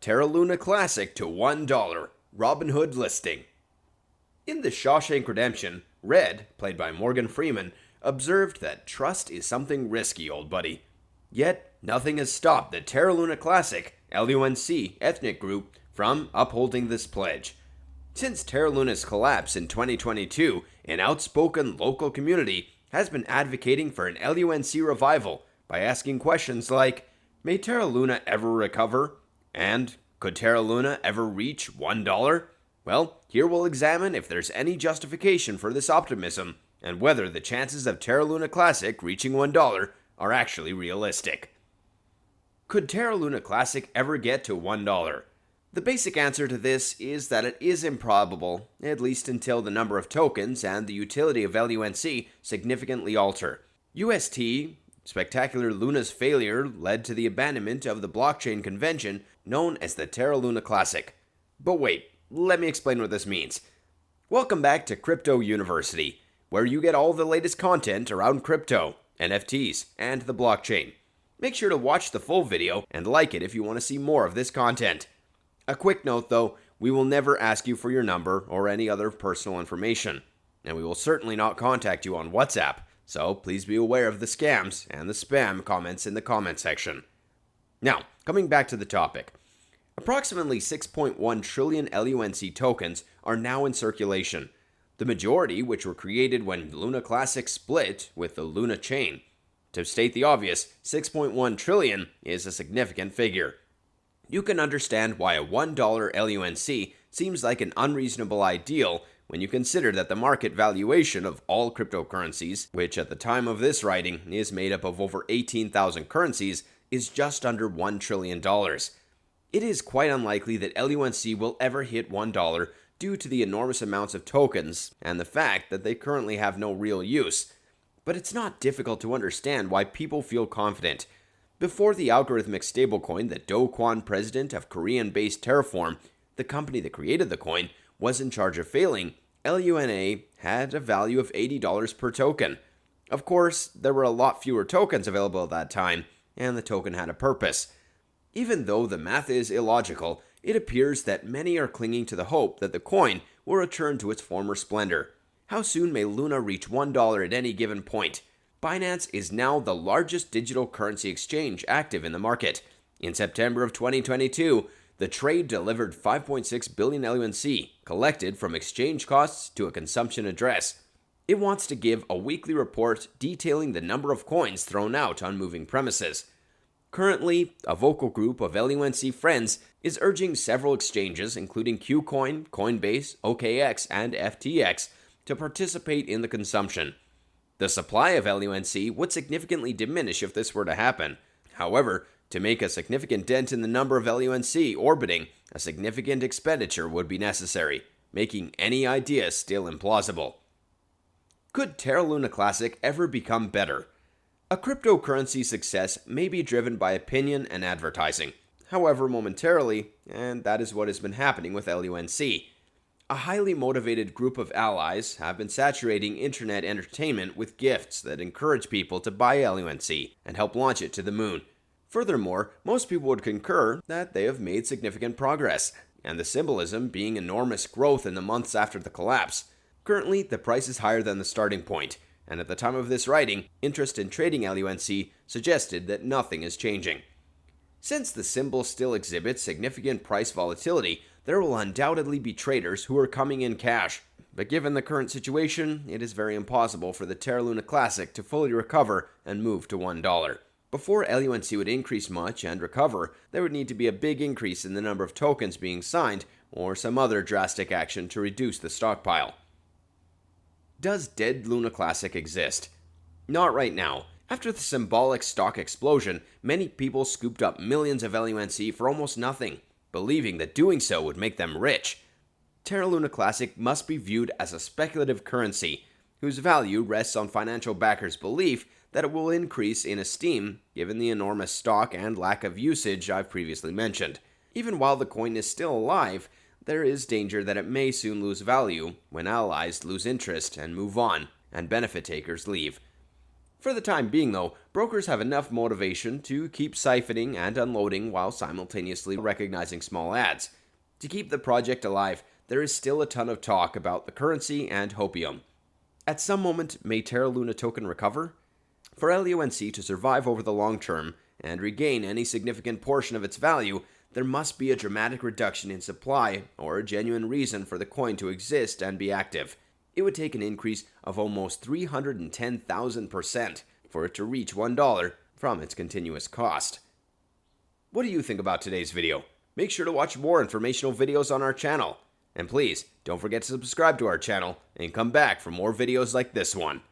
Terra Luna Classic to $1, Robinhood listing. In The Shawshank Redemption, Red, played by Morgan Freeman, observed that trust is something risky, old buddy. Yet, nothing has stopped the Terra Luna Classic, LUNC, ethnic group from upholding this pledge. Since Terra Luna's collapse in 2022, an outspoken local community has been advocating for an LUNC revival by asking questions like, may Terra Luna ever recover? And could Terra Luna ever reach $1? Well, here we'll examine if there's any justification for this optimism and whether the chances of Terra Luna Classic reaching $1 are actually realistic. Could Terra Luna Classic ever get to $1? The basic answer to this is that it is improbable, at least until the number of tokens and the utility of LUNC significantly alter. UST, Spectacular Luna's failure led to the abandonment of the blockchain convention known as the Terra Luna Classic. But wait, let me explain what this means. Welcome back to Crypto University, where you get all the latest content around crypto, NFTs, and the blockchain. Make sure to watch the full video and like it if you want to see more of this content. A quick note though, we will never ask you for your number or any other personal information, and we will certainly not contact you on WhatsApp, so please be aware of the scams and the spam comments in the comment section. Now, coming back to the topic. Approximately 6.1 trillion LUNC tokens are now in circulation, the majority which were created when Luna Classic split with the Luna chain. To state the obvious, 6.1 trillion is a significant figure. You can understand why a $1 LUNC seems like an unreasonable ideal when you consider that the market valuation of all cryptocurrencies, which at the time of this writing is made up of over 18,000 currencies, is just under $1 trillion. It is quite unlikely that LUNC will ever hit $1 due to the enormous amounts of tokens and the fact that they currently have no real use. But it's not difficult to understand why people feel confident. Before the algorithmic stablecoin, the Do Kwon, president of Korean-based Terraform, the company that created the coin, was in charge of failing, LUNA had a value of $80 per token. Of course, there were a lot fewer tokens available at that time, and the token had a purpose. Even though the math is illogical, it appears that many are clinging to the hope that the coin will return to its former splendor. How soon may Luna reach $1 at any given point? Binance is now the largest digital currency exchange active in the market. In September of 2022, the trade delivered 5.6 billion LUNC, collected from exchange costs to a consumption address. It wants to give a weekly report detailing the number of coins thrown out on moving premises. Currently, a vocal group of LUNC friends is urging several exchanges, including KuCoin, Coinbase, OKX, and FTX, to participate in the consumption. The supply of LUNC would significantly diminish if this were to happen. However, to make a significant dent in the number of LUNC orbiting, a significant expenditure would be necessary, making any idea still implausible. Could Terra Luna Classic ever become better? A cryptocurrency success may be driven by opinion and advertising, however momentarily, and that is what has been happening with LUNC. A highly motivated group of allies have been saturating internet entertainment with gifts that encourage people to buy LUNC and help launch it to the moon. Furthermore, most people would concur that they have made significant progress, and the symbolism being enormous growth in the months after the collapse. Currently, the price is higher than the starting point, and at the time of this writing, interest in trading LUNC suggested that nothing is changing. Since the symbol still exhibits significant price volatility, there will undoubtedly be traders who are coming in cash, but given the current situation, it is very impossible for the Terra Luna Classic to fully recover and move to $1. Before LUNC would increase much and recover, there would need to be a big increase in the number of tokens being signed, or some other drastic action to reduce the stockpile. Does Dead Luna Classic exist? Not right now. After the symbolic stock explosion, many people scooped up millions of LUNC for almost nothing, believing that doing so would make them rich. Terra Luna Classic must be viewed as a speculative currency, whose value rests on financial backers' belief that it will increase in esteem given the enormous stock and lack of usage I've previously mentioned. Even while the coin is still alive, there is danger that it may soon lose value when allies lose interest and move on, and benefit takers leave. For the time being though, brokers have enough motivation to keep siphoning and unloading while simultaneously recognizing small ads. To keep the project alive, there is still a ton of talk about the currency and hopium. At some moment, may Terra Luna token recover? For LUNC to survive over the long term and regain any significant portion of its value, there must be a dramatic reduction in supply or a genuine reason for the coin to exist and be active. It would take an increase of almost 310,000% for it to reach $1 from its continuous cost. What do you think about today's video? Make sure to watch more informational videos on our channel. And please, don't forget to subscribe to our channel and come back for more videos like this one.